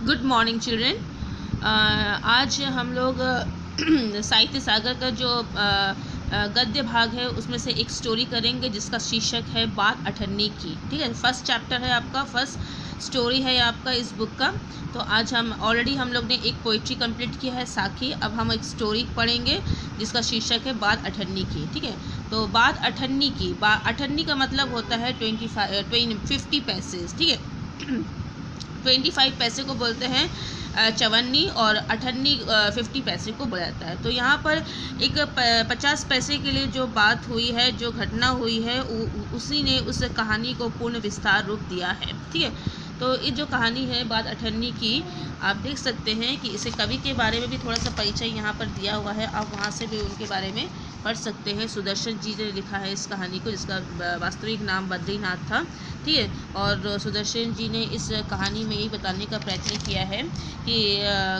Good morning children. आज हम लोग साहित्य सागर का जो गद्य भाग है उसमें से एक स्टोरी करेंगे जिसका शीर्षक है बात अठन्नी की। ठीक है, फर्स्ट चैप्टर है आपका, फर्स्ट स्टोरी है आपका इस बुक का। तो आज हम लोग ने एक पोइट्री कंप्लीट किया है साखी। अब हम एक स्टोरी पढ़ेंगे जिसका शीर्षक है बात अठन्नी की। ठीक है, तो बात अठन्नी की, अठन्नी का मतलब होता है 50 पैसे। ठीक है 25 पैसे को बोलते हैं चवन्नी, और अठन्नी 50 पैसे को बोला जाता है। तो यहाँ पर एक 50 पैसे के लिए जो बात हुई है, जो घटना हुई है, उसी ने उस कहानी को पूर्ण विस्तार रूप दिया है। ठीक है, तो ये जो कहानी है बात अठन्नी की, आप देख सकते हैं कि इसे कवि के बारे में भी थोड़ा सा परिचय यहाँ पर दिया हुआ है। आप वहाँ से भी उनके बारे में पढ़ सकते हैं। सुदर्शन जी ने लिखा है इस कहानी को, जिसका वास्तविक नाम बद्रीनाथ था। ठीक है, और सुदर्शन जी ने इस कहानी में यही बताने का प्रयत्न किया है कि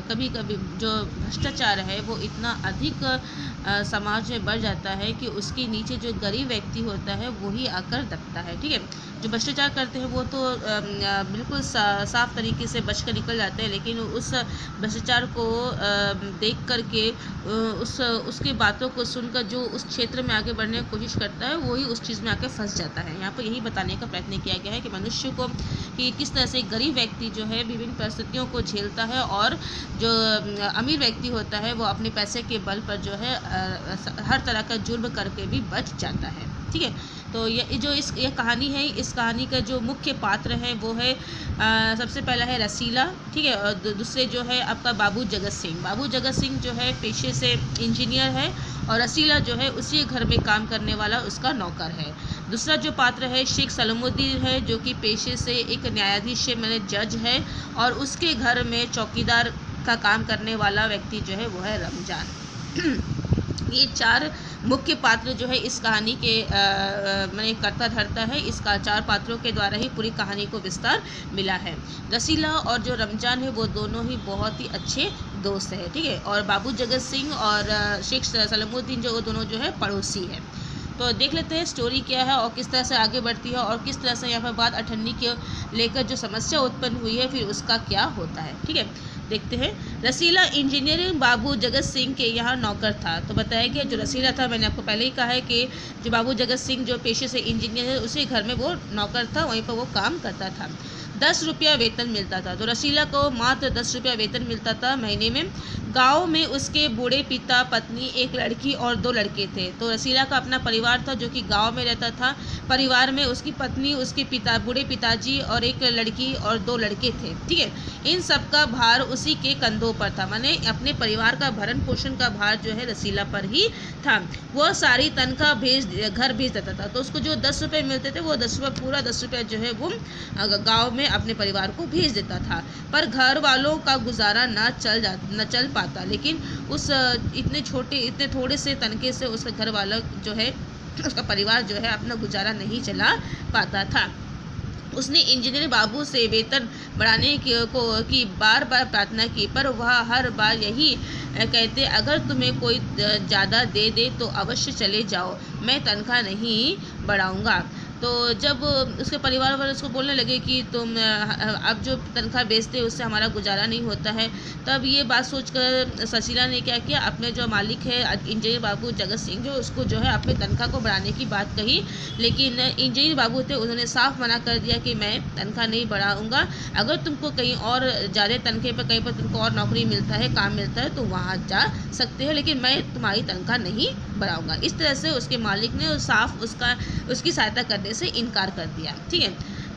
कभी कभी जो भ्रष्टाचार है वो इतना अधिक समाज में बढ़ जाता है कि उसके नीचे जो गरीब व्यक्ति होता है वही आकर दबता है। ठीक है, जो भ्रष्टाचार करते हैं वो तो बिल्कुल साफ तरीके से बच कर निकल जाते हैं, लेकिन उस भ्रष्टाचार को देख करके उसके बातों को सुनकर जो उस क्षेत्र में आगे बढ़ने की कोशिश करता है वही उस चीज़ में आके फंस जाता है। यहाँ पर यही बताने का प्रयत्न किया गया है कि मनुष्य को कि किस तरह से गरीब व्यक्ति जो है विभिन्न परिस्थितियों को झेलता है, और जो अमीर व्यक्ति होता है वो अपने पैसे के बल पर जो है हर तरह का जुर्म करके भी बच जाता है। ठीक है, तो ये कहानी है, इस कहानी का जो मुख्य पात्र है वो है सबसे पहला है रसीला। ठीक है, और दूसरे जो है आपका बाबू जगत सिंह। बाबू जगत सिंह जो है पेशे से इंजीनियर है, और रसीला जो है उसी घर में काम करने वाला उसका नौकर है। दूसरा जो पात्र है शेख सलामुद्दीन है, जो कि पेशे से एक न्यायाधीश है, मैंने जज है, और उसके घर में चौकीदार का काम करने वाला व्यक्ति जो है वो है रमजान। ये चार मुख्य पात्र जो है इस कहानी के मैंने करता धरता है। इसका चार पात्रों के द्वारा ही पूरी कहानी को विस्तार मिला है। रसीला और जो रमजान है वो दोनों ही बहुत ही अच्छे दोस्त हैं। ठीक है, और बाबू जगत सिंह और शेख सलामुद्दीन जो वो दोनों जो है पड़ोसी है। तो देख लेते हैं स्टोरी क्या है और किस तरह से आगे बढ़ती है, और किस तरह से यहाँ पर बात अठन्नी के लेकर जो समस्या उत्पन्न हुई है फिर उसका क्या होता है। ठीक है, देखते हैं। रसीला इंजीनियरिंग बाबू जगत सिंह के यहाँ नौकर था। तो बताया गया जो रसीला था, मैंने आपको पहले ही कहा है कि जो बाबू जगत सिंह जो पेशे से इंजीनियर है उसी घर में वो नौकर था, वहीं पर वो काम करता था। 10 रुपया वेतन मिलता था। तो रसीला को मात्र 10 रुपया वेतन मिलता था महीने में। गांव में उसके बूढ़े पिता, पत्नी, एक लड़की और 2 लड़के थे। तो रसीला का अपना परिवार था जो कि गांव में रहता था। परिवार में उसकी पत्नी, उसके बूढ़े पिताजी और एक लड़की और 2 लड़के थे। ठीक है, इन सब का भार उसी के कंधों पर था, माने अपने परिवार का भरण पोषण का भार जो है रसीला पर ही था। वह सारी तनख्वाह घर भेज देता था। तो उसको जो 10 रुपये मिलते थे वो 10 रुपये, पूरा 10 रुपये जो है वो गाँव में अपने परिवार को भेज देता था। पर घर वालों का गुजारा न चल पाता, लेकिन उस इतने थोड़े से तनखे से उसका घर वाला जो है, उसका परिवार जो है अपना गुजारा नहीं चला पाता था। उसने इंजीनियर बाबू से वेतन बढ़ाने की बार बार प्रार्थना की, पर वह हर बार यही कहते, अगर तुम्हें कोई ज़्यादा दे दे तो अवश्य चले जाओ, मैं तनख्वाह नहीं बढ़ाऊंगा। तो जब उसके परिवार वाले उसको बोलने लगे कि तुम अब जो तनख्वाह बेचते उससे हमारा गुजारा नहीं होता है, तब ये बात सोचकर रसीला ने क्या किया, अपने जो मालिक है इंजीनियर बाबू जगत सिंह जो, उसको जो है अपने तनख्वाह को बढ़ाने की बात कही। लेकिन इंजीनियर बाबू थे, उन्होंने साफ मना कर दिया कि मैं तनख्वाह नहीं बढ़ाऊँगा। अगर तुमको कहीं और ज़्यादा तनखे पर कहीं पर तुमको और नौकरी मिलता है, काम मिलता है तो वहाँ जा सकते हो, लेकिन मैं तुम्हारी तनख्वाह नहीं बढ़ाऊँगा। इस तरह से उसके मालिक ने साफ उसकी सहायता करने से इनकार कर दिया। ठीक है,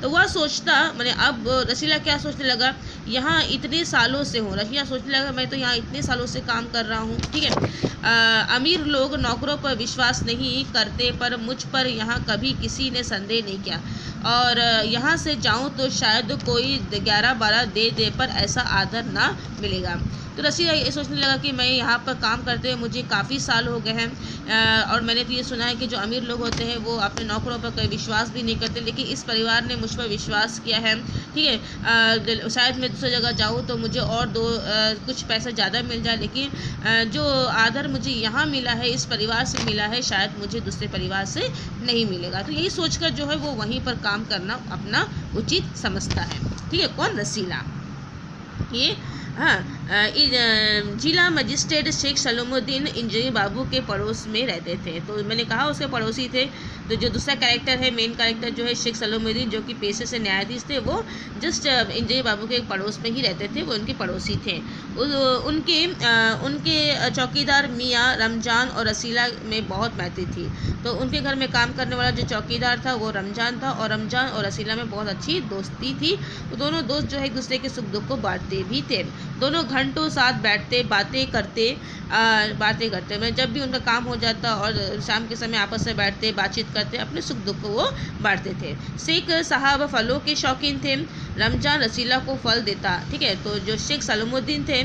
तो वह सोचता, मैंने अब रसीला क्या सोचने लगा, यहाँ इतने सालों से हूँ, रसीला सोचने लगा मैं तो यहाँ इतने सालों से काम कर रहा हूँ। ठीक है, अमीर लोग नौकरों पर विश्वास नहीं करते, पर मुझ पर यहाँ कभी किसी ने संदेह नहीं किया, और यहाँ से जाऊँ तो शायद कोई 11-12 दे दे, पर ऐसा आदर ना मिलेगा। तो रसीला ये सोचने लगा कि मैं यहाँ पर काम करते हुए मुझे काफ़ी साल हो गए हैं, और मैंने तो ये सुना है कि जो अमीर लोग होते हैं वो अपने नौकरों पर कोई विश्वास भी नहीं करते, लेकिन इस परिवार ने मुझ पर विश्वास किया है। ठीक है, शायद मैं दूसरी जगह जाऊँ तो मुझे और कुछ पैसा ज़्यादा मिल जाए, लेकिन जो आदर मुझे यहाँ मिला है, इस परिवार से मिला है, शायद मुझे दूसरे परिवार से नहीं मिलेगा। तो यही सोचकर जो है वो वहीं पर काम करना अपना उचित समझता है। ठीक है, कौन? रसीला। ये हाँ जिला मजिस्ट्रेट शेख सलामुद्दीन इंजनी बाबू के पड़ोस में रहते थे। तो मैंने कहा उसके पड़ोसी थे। तो जो दूसरा कैरेक्टर है, मेन कैरेक्टर जो है शेख सलामुद्दीन, जो कि पेशे से न्यायाधीश थे, वो जस्ट इंजनी बाबू के पड़ोस में ही रहते थे, वो उनके पड़ोसी थे। उनके चौकीदार मियाँ रमजान और रसीला में बहुत मैत्री थी। तो उनके घर में काम करने वाला जो चौकीदार था वो रमजान था, और रमजान और रसीला में बहुत अच्छी दोस्ती थी। वो दोनों दोस्त जो है एक दूसरे के सुख दुख को बांटते भी थे। दोनों घंटों साथ बैठते बातें करते मैं जब भी उनका काम हो जाता और शाम के समय आपस में बैठते बातचीत करते, अपने सुख दुख को वो बांटते थे। शेख साहब फलों के शौकीन थे। रमजान रसीला को फल देता, ठीक है। तो जो शेख सलामुद्दीन थे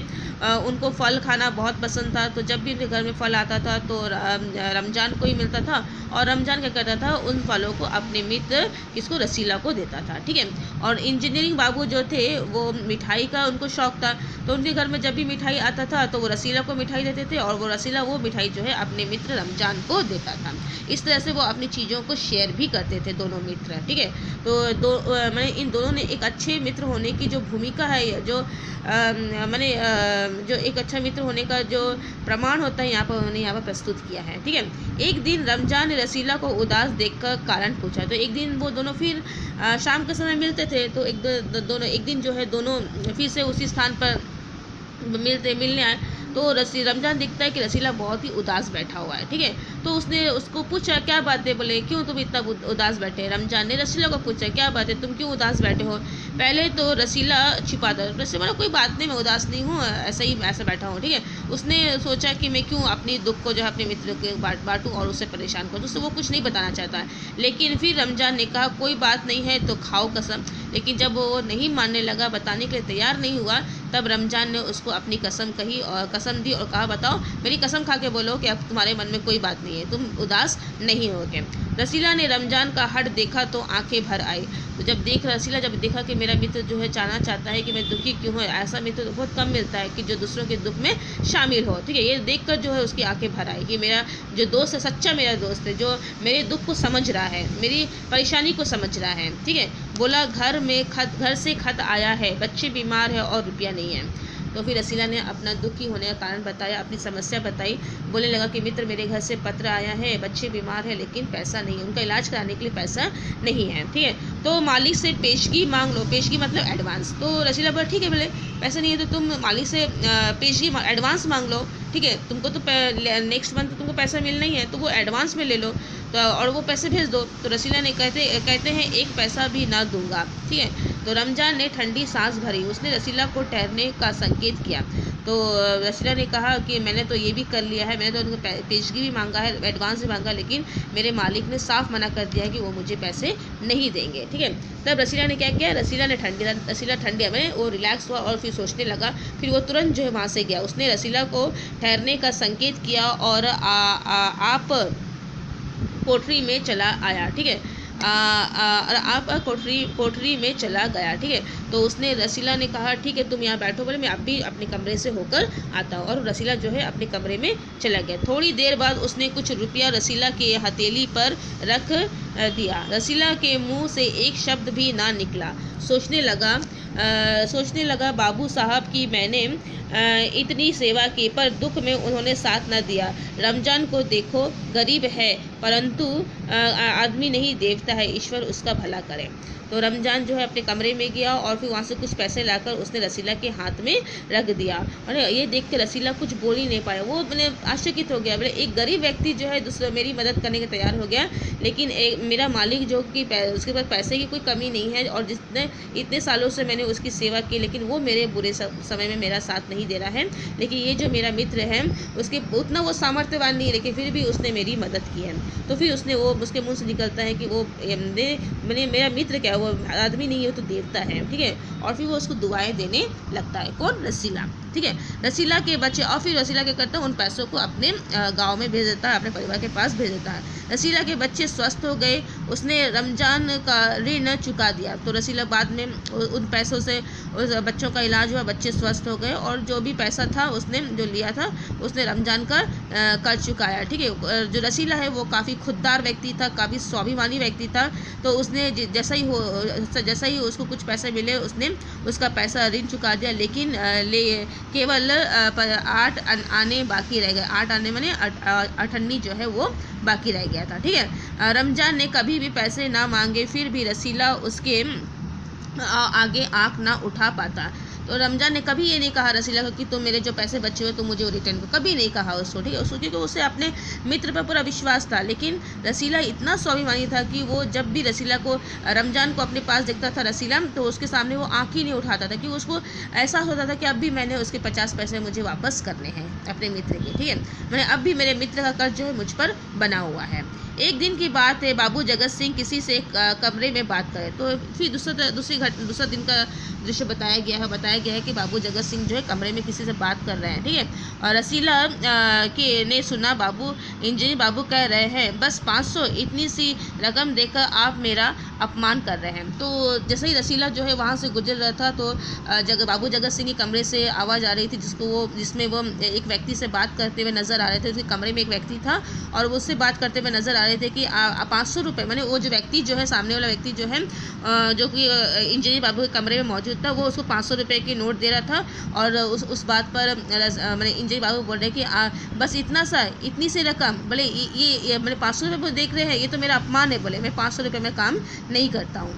उनको फल खाना बहुत पसंद था। तो जब भी उनके घर में फल आता था तो रमजान को ही मिलता था, और रमजान क्या करता था, उन फलों को अपने मित्र किसको, रसीला को देता था, ठीक है। और इंजीनियरिंग बाबू जो थे वो मिठाई का उनको शौक था। तो उनके घर में जब भी मिठाई आता था तो वो रसीला को मिठाई देते थे, और वो रसीला वो मिठाई जो है अपने मित्र रमजान को देता था। इस तरह से वो अपनी चीज़ों को शेयर भी करते थे दोनों मित्र, ठीक है। तो मैंने इन दोनों ने एक अच्छे मित्र होने की जो भूमिका है, जो मैंने जो एक अच्छा मित्र होने का जो प्रमाण होता है यहाँ पर उन्होंने यहाँ पर प्रस्तुत किया है, ठीक है। एक दिन रमजान ने रसीला को उदास देखकर कारण पूछा। तो एक दिन वो दोनों फिर शाम के समय मिलते थे। तो दोनों एक दिन जो है दोनों फिर से उसी स्थान पर मिलने आए। तो रमजान दिखता है कि रसीला बहुत ही उदास बैठा हुआ है, ठीक है। तो उसने उसको पूछा क्या बात है, बोले क्यों तुम इतना उदास बैठे। रमजान ने रसीला को पूछा क्या बात है, तुम क्यों उदास बैठे हो। पहले तो रसीला छिपाता, रसीला कोई बात नहीं, मैं उदास नहीं हूँ, ऐसा बैठा हूँ, ठीक है। उसने सोचा कि मैं क्यों अपनी दुख को जो है अपने मित्र के बांटूँ और उससे परेशान करूँ। उससे वो कुछ नहीं बताना चाहता है। लेकिन फिर रमजान ने कहा कोई बात नहीं है तो खाओ कसम। लेकिन जब वो नहीं मानने लगा, बताने के लिए तैयार नहीं हुआ, तब रमजान ने उसको अपनी कसम कही और कसम दी और कहा बताओ मेरी कसम खा के बोलो कि अब तुम्हारे मन में कोई बात नहीं है, तुम उदास नहीं होगे। रसीला ने रमजान का हट देखा तो आंखें भर आई। तो रसीला जब देखा कि मेरा मित्र जो है जानना चाहता है कि मैं दुखी क्यों हूँ, ऐसा मित्र तो बहुत कम मिलता है कि जो दूसरों के दुख में शामिल हो, ठीक है। ये देखकर जो है उसकी आंखें भर आई कि मेरा जो दोस्त है सच्चा मेरा दोस्त है, जो मेरे दुख को समझ रहा है, मेरी परेशानी को समझ रहा है, ठीक है। बोला घर से खत आया है, बच्चे बीमार है और रुपया नहीं है। तो फिर रसीला ने अपना दुखी होने का कारण बताया, अपनी समस्या बताई। बोलने लगा कि मित्र मेरे घर से पत्र आया है, बच्चे बीमार है लेकिन पैसा नहीं है, उनका इलाज कराने के लिए पैसा नहीं है, ठीक है। तो मालिक से पेशगी मांग लो, पेशगी मतलब एडवांस। तो रसीला बोला ठीक है, बोले पैसा नहीं है तो तुम मालिक से पेशगी एडवांस मांग लो, ठीक है। तुमको तो नेक्स्ट मंथ तुमको पैसा मिलना ही है तो वो एडवांस में ले लो, तो और वो पैसे भेज दो। तो रसीला ने कहते हैं एक पैसा भी ना दूंगा, ठीक है। तो रमजान ने ठंडी सांस भरी, उसने रसीला को ठहरने का संकेत किया। तो रसीला ने कहा कि मैंने तो ये भी कर लिया है, मैंने तो उनको पेशगी भी मांगा है, एडवांस भी मांगा, लेकिन मेरे मालिक ने साफ मना कर दिया कि वो मुझे पैसे नहीं देंगे, ठीक है। तब रसीला ने क्या किया, रसीला ठंडी में वो रिलैक्स हुआ और फिर सोचने लगा। फिर वो तुरंत जो है वहाँ से गया, उसने रसीला को ठहरने का संकेत किया और आप कोठरी में चला आया, ठीक है। और आप कोठरी में चला गया, ठीक है। तो उसने रसीला ने कहा ठीक है तुम यहाँ बैठो, बोले मैं अब भी अपने कमरे से होकर आता हूँ। और रसीला जो है अपने कमरे में चला गया। थोड़ी देर बाद उसने कुछ रुपया रसीला के हथेली पर रख दिया। रसीला के मुंह से एक शब्द भी ना निकला। सोचने लगा बाबू साहब की मैंने इतनी सेवा की पर दुख में उन्होंने साथ न दिया। रमजान को देखो गरीब है परंतु आदमी नहीं देवता है, ईश्वर उसका भला करे। तो रमजान जो है अपने कमरे में गया और फिर वहाँ से कुछ पैसे लाकर उसने रसीला के हाथ में रख दिया। और ये देख के रसीला कुछ बोल ही नहीं पाया, वो मैंने आश्चर्यचकित हो गया। बोले एक गरीब व्यक्ति जो है दूसरा मेरी मदद करने के तैयार हो गया, लेकिन मेरा मालिक जो कि उसके पास पैसे की कोई कमी नहीं है और जितने इतने सालों से मैंने उसकी सेवा की, लेकिन वो मेरे बुरे समय में मेरा साथ नहीं दे रहा है। लेकिन ये जो मेरा मित्र है उसके उतना वो सामर्थ्यवान नहीं है, लेकिन फिर भी उसने मेरी मदद की है। तो फिर उसके मुँह से निकलता है कि वो मेरा मित्र क्या, वो आदमी नहीं है, वो तो देवता है, ठीक है। और फिर वो उसको दुआएं देने लगता है, कौन, रसीला, ठीक है। रसीला के बच्चे, और फिर रसीला क्या करता है उन पैसों को अपने गांव में भेज देता है, अपने परिवार के पास भेज देता है। रसीला के बच्चे स्वस्थ हो गए उसने रमज़ान का ऋण चुका दिया। तो रसीला बाद में उन पैसों से उस बच्चों का इलाज हुआ, बच्चे स्वस्थ हो गए और जो भी पैसा था उसने जो लिया था उसने रमज़ान का कर चुकाया। ठीक है, जो रसीला है वो काफ़ी खुददार व्यक्ति था, काफ़ी स्वाभिमानी व्यक्ति था। तो उसने जैसा ही उसको कुछ पैसे मिले उसने उसका पैसा ऋण चुका दिया, लेकिन केवल 8 आने बाकी रह गए। 8 आने माने 8 जो है वो बाकी रह गया था। ठीक है, रमज़ान ने कभी भी पैसे ना मांगे, फिर भी रसीला उसके आगे आँख ना उठा पाता। तो रमज़ान ने कभी ये नहीं कहा रसीला को कि तुम मेरे जो पैसे बचे हुए तुम मुझे वो रिटर्न करो, कभी नहीं कहा उसको। ठीक है, उसको क्योंकि उसे अपने मित्र पर पूरा विश्वास था। लेकिन रसीला इतना स्वाभिमानी था कि वो जब भी रसीला को रमज़ान को अपने पास देखता था रसीला, तो उसके सामने वो आँख ही नहीं उठाता था, कि उसको एहसास होता था कि अब भी मैंने उसके 50 पैसे मुझे वापस करने हैं अपने मित्र के। ठीक है, मैंने अब भी मेरे मित्र का कर्ज जो है मुझ पर बना हुआ है। एक दिन की बात है, बाबू जगत सिंह किसी से कमरे में बात करे। तो फिर दूसरा दिन का दृश्य बताया गया है कि बाबू जगत सिंह जो है कमरे में किसी से बात कर रहे हैं। ठीक है, और रसीला ने सुना बाबू इंजीनियर बाबू कह रहे हैं बस 500 इतनी सी रकम देकर आप मेरा अपमान कर रहे हैं। तो जैसे ही रसीला जो है वहाँ से गुजर रहा था तो बाबू जगत सिंह के कमरे से आवाज़ आ रही थी जिसमें वो एक व्यक्ति से बात करते हुए नज़र आ रहे थे। उसके कमरे में एक व्यक्ति था और वो उससे बात करते हुए नज़र आ रहे थे कि 500 रुपये, मैंने वो जो व्यक्ति जो है सामने वाला व्यक्ति जो है जो कि इंजीनियर बाबू के कमरे में मौजूद था, वो उसको 500 रुपये की नोट दे रहा था। और उस बात पर मैंने इंजीनियर बाबू बोल रहे कि बस इतना सा, इतनी सी रकम, बोले ये मैंने 500 रुपये देख रहे हैं, ये तो मेरा अपमान है। बोले मैं 500 रुपये में काम नहीं करता हूँ।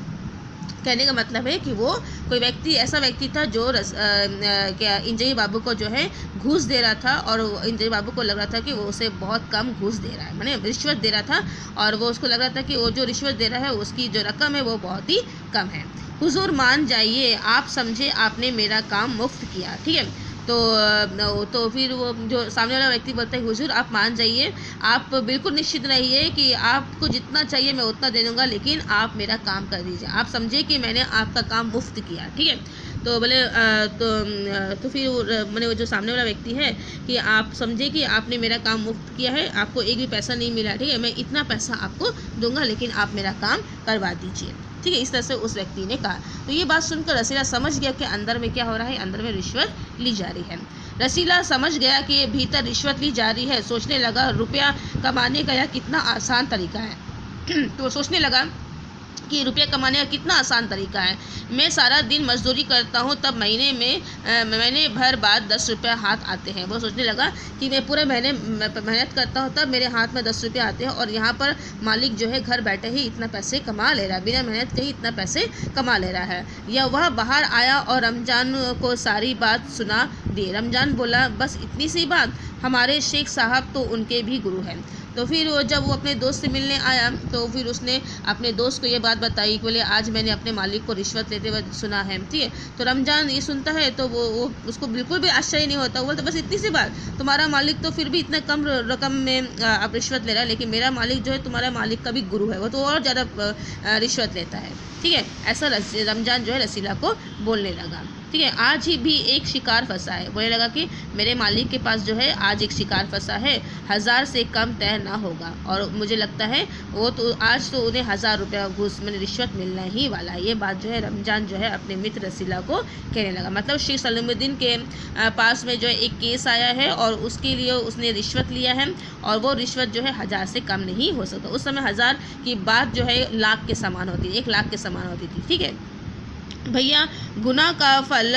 कहने का मतलब है कि वो कोई व्यक्ति ऐसा व्यक्ति था जो इंजीनियर बाबू को जो है घूस दे रहा था, और इंजीनियर बाबू को लग रहा था कि वो उसे बहुत कम घूस दे रहा है, माने रिश्वत दे रहा था, और वो उसको लग रहा था कि वो जो रिश्वत दे रहा है उसकी जो रकम है वो बहुत ही कम है। हुजूर मान जाइए, आप समझे आपने मेरा काम मुफ्त किया। ठीक है, तो फिर वो जो सामने वाला व्यक्ति बोलता है हुजूर आप मान जाइए, आप बिल्कुल निश्चित रहिए कि आपको जितना चाहिए मैं उतना दे दूँगा, लेकिन आप मेरा काम कर दीजिए, आप समझे कि मैंने आपका काम मुफ्त किया। ठीक है, तो बोले तो फिर मैंने वो जो सामने वाला व्यक्ति है कि आप समझे कि आपने मेरा काम मुफ्त किया है, आपको एक भी पैसा नहीं मिला। ठीक है, मैं इतना पैसा आपको दूंगा, लेकिन आप मेरा काम करवा दीजिए। ठीक है, इस तरह से उस व्यक्ति ने कहा। तो ये बात सुनकर रसीला समझ गया कि अंदर में क्या हो रहा है, अंदर में रिश्वत ली जा रही है। रसीला समझ गया कि भीतर रिश्वत ली जा रही है। सोचने लगा रुपया कमाने का यह कितना आसान तरीका है। तो सोचने लगा कि रुपया कमाने का कितना आसान तरीका है। मैं सारा दिन मजदूरी करता हूँ, तब महीने भर बाद 10 रुपये हाथ आते हैं। वो सोचने लगा कि मैं पूरे महीने मेहनत करता हूँ तब मेरे हाथ में 10 रुपये आते हैं, और यहाँ पर मालिक जो है घर बैठे ही इतना पैसे कमा ले रहा है, बिना मेहनत के ही इतना पैसे कमा ले रहा है। या वह बाहर आया और रमज़ान को सारी बात सुना दी। रमज़ान बोला बस इतनी सी बात, हमारे शेख साहब तो उनके भी गुरु हैं। तो फिर जब वो अपने दोस्त से मिलने आया तो फिर उसने अपने दोस्त को ये बात बताई कि बोले आज मैंने अपने मालिक को रिश्वत लेते हुए सुना है। ठीक है, तो रमज़ान ये सुनता है तो वो उसको बिल्कुल भी आश्चर्य नहीं होता। वो बोलता बस इतनी सी बात, तुम्हारा मालिक तो फिर भी इतना कम रकम में आप रिश्वत ले रहा है, लेकिन मेरा मालिक जो है तुम्हारा मालिक का भी गुरु है, वो तो और ज़्यादा रिश्वत लेता है। ठीक है, ऐसा रमज़ान जो है रसीला को बोलने लगा। ठीक है, आज ही भी एक शिकार फंसा है। बोलने लगा कि मेरे मालिक के पास जो है आज एक शिकार फंसा है, 1000 से कम तय ना होगा, और मुझे लगता है वो तो आज तो उन्हें 1000 रुपया घूस में रिश्वत मिलना ही वाला है। ये बात जो है रमज़ान जो है अपने मित्र रसीला को कहने लगा। मतलब शेख सलीमुद्दीन के पास में जो है एक केस आया है और उसके लिए उसने रिश्वत लिया है, और वो रिश्वत जो है 1000 से कम नहीं हो सकता। उस समय 1000 की बात जो है लाख के समान होती है, 1 लाख के समान होती थी। ठीक है भैया, गुनाह का फल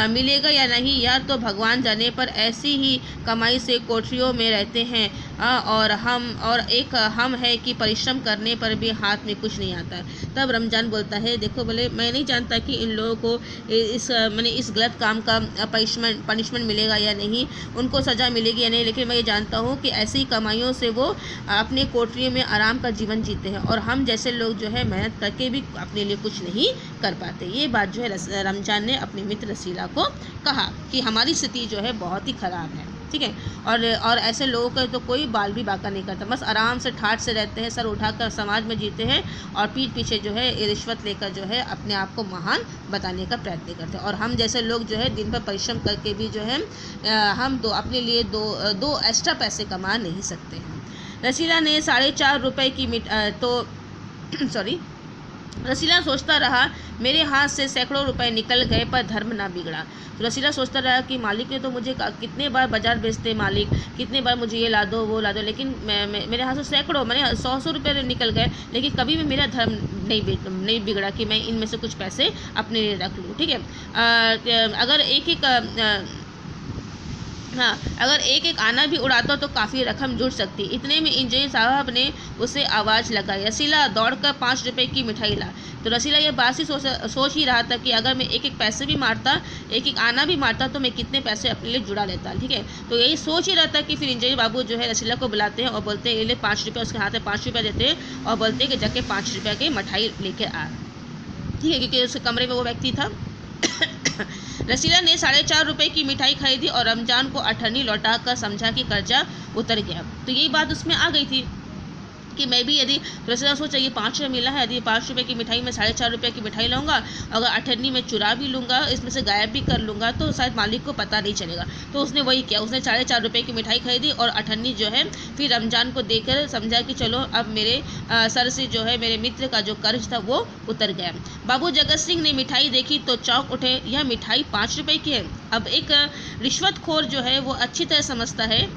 मिलेगा या नहीं यह तो भगवान जाने, पर ऐसी ही कमाई से कोठरियों में रहते हैं और हम है कि परिश्रम करने पर भी हाथ में कुछ नहीं आता। तब रमज़ान बोलता है देखो बोले मैं नहीं जानता कि इन लोगों को इस गलत काम का पनिशमेंट मिलेगा या नहीं, उनको सज़ा मिलेगी या नहीं, लेकिन मैं ये जानता हूँ कि ऐसी कमाइयों से वो अपने कोठरियों में आराम का जीवन जीते हैं, और हम जैसे लोग जो है मेहनत करके भी अपने लिए कुछ नहीं कर पाते। ये बात जो है रमज़ान ने अपने मित्र रसीला को कहा कि हमारी स्थिति जो है बहुत ही ख़राब है। ठीक है, और ऐसे लोगों का तो कोई बाल भी बाका नहीं करता, बस आराम से ठाठ से रहते हैं, सर उठाकर समाज में जीते हैं, और पीठ पीछे जो है रिश्वत लेकर जो है अपने आप को महान बताने का प्रयत्न करते हैं। और हम जैसे लोग जो है दिन भर परिश्रम करके भी जो है हम अपने लिए दो एक्स्ट्रा पैसे कमा नहीं सकते हैं। रसीला ने 4.5 रुपये की सॉरी। रसीला सोचता रहा, मेरे हाथ से सैकड़ों रुपए निकल गए पर धर्म ना बिगड़ा। तो रसीला सोचता रहा कि मालिक ने तो मुझे कितने बार बाजार बेचते, मालिक कितने बार मुझे ये ला दो वो ला दो, लेकिन मेरे हाथ से सैकड़ों मैंने 100 रुपये निकल गए, लेकिन कभी भी मेरा धर्म नहीं बिगड़ा कि मैं इनमें से कुछ पैसे अपने लिए रख लूँ। ठीक है, अगर अगर एक एक आना भी उड़ाता तो काफ़ी रकम जुड़ सकती। इतने में इंजीनियर साहब ने उसे आवाज़ लगाई, रसीला दौड़कर 5 रुपए की मिठाई ला। तो रसीला ये बात ही सोच ही रहा था कि अगर मैं एक एक पैसे भी मारता, एक एक आना भी मारता, तो मैं कितने पैसे अपने लिए जुड़ा लेता। ठीक है, तो यही सोच ही रहा था कि फिर इंजीनियर बाबू जो है रसीला को बुलाते हैं और बोलते हैं, ये ले 5 रुपये, उसके हाथ में 5 रुपये देते हैं और बोलते हैं कि जाके 5 रुपये की मिठाई लेके आ। ठीक है, क्योंकि उसके कमरे में वो व्यक्ति था। रसीला ने 4.5 रुपये की मिठाई खरीदी और रमजान को अठन्नी लौटा कर समझा कि कर्जा उतर गया। तो यही बात उसमें आ गई थी कि मैं भी यदि रसीला सोचा ये 5 रुपये मिला है, यदि 5 रुपये की मिठाई में 4.5 रुपये की मिठाई लाऊंगा, अगर अठन्नी में चुरा भी लूँगा, इसमें से गायब भी कर लूँगा, तो शायद मालिक को पता नहीं चलेगा। तो उसने वही किया, उसने 4.5 रुपये की मिठाई खरीदी और अठन्नी जो है फिर रमजान को देकर समझा कि चलो अब मेरे सर से जो है मेरे मित्र का जो कर्ज था वो उतर गया। बाबू जगत सिंह ने मिठाई देखी तो चौंक उठे, यह मिठाई 5 रुपये की है। अब एक रिश्वतखोर जो है वो अच्छी तरह समझता है,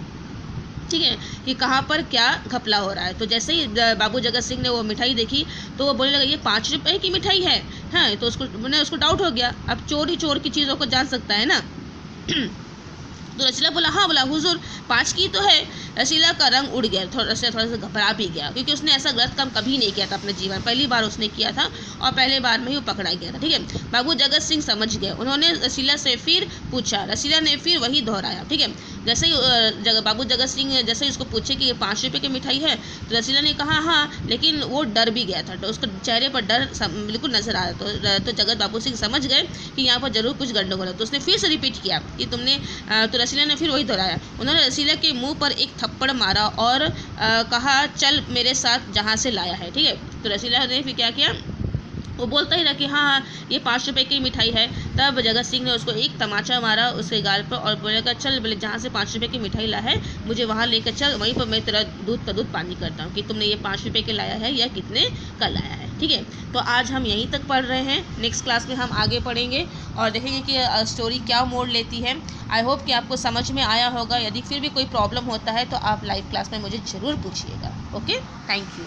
ठीक है, कि कहाँ पर क्या घपला हो रहा है। तो जैसे ही बाबू जगत सिंह ने वो मिठाई देखी तो वो बोलने लगा, ये 5 रुपये की मिठाई है। हाँ, तो उसको डाउट हो गया। अब चोर ही चोर की चीज़ों को जान सकता है ना। तो रसीला बोला, हाँ बोला हुजूर 5 की तो है। रसीला का रंग उड़ गया, थोड़ा सा घबरा भी गया, क्योंकि उसने ऐसा गलत काम कभी नहीं किया था अपने जीवन, पहली बार उसने किया था और पहले बार में ही वो पकड़ा गया था। ठीक है, बाबू जगत सिंह समझ गए। उन्होंने रसीला से फिर पूछा, रसीला ने फिर वही दोहराया। ठीक है, जैसे ही बाबू जगत सिंह जैसे ही उसको पूछे कि ये 5 रुपये की मिठाई है, तो रसीला ने कहा हाँ, लेकिन वो डर भी गया था, तो उसके चेहरे पर डर बिल्कुल नजर आ रहा। तो जगत बाबू सिंह समझ गए कि यहाँ पर जरूर कुछ गंडगोल है। तो उसने फिर से रिपीट किया कि तुमने, तो रसीला ने फिर वही दोहराया। उन्होंने रसीला के मुंह पर एक थप्पड़ मारा और कहा, चल मेरे साथ जहाँ से लाया है। ठीक है, तो रसीला ने फिर क्या किया, वो बोलता ही रहा कि हाँ हाँ ये 5 रुपये की मिठाई है। तब जगत सिंह ने उसको एक तमाचा मारा उसके गाल पर और बोलेगा, चल बोले जहाँ से 5 रुपये की मिठाई ला है मुझे वहाँ लेकर चल, वहीं पर मैं तेरा दूध का दूध पानी करता हूँ कि तुमने ये 5 रुपये के लाया है या कितने का लाया है। ठीक है, तो आज हम यहीं तक पढ़ रहे हैं। नेक्स्ट क्लास में हम आगे पढ़ेंगे और देखेंगे कि स्टोरी क्या मोड़ लेती है। आई होप कि आपको समझ में आया होगा। यदि फिर भी कोई प्रॉब्लम होता है तो आप लाइव क्लास में मुझे ज़रूर पूछिएगा। Okay, thank you.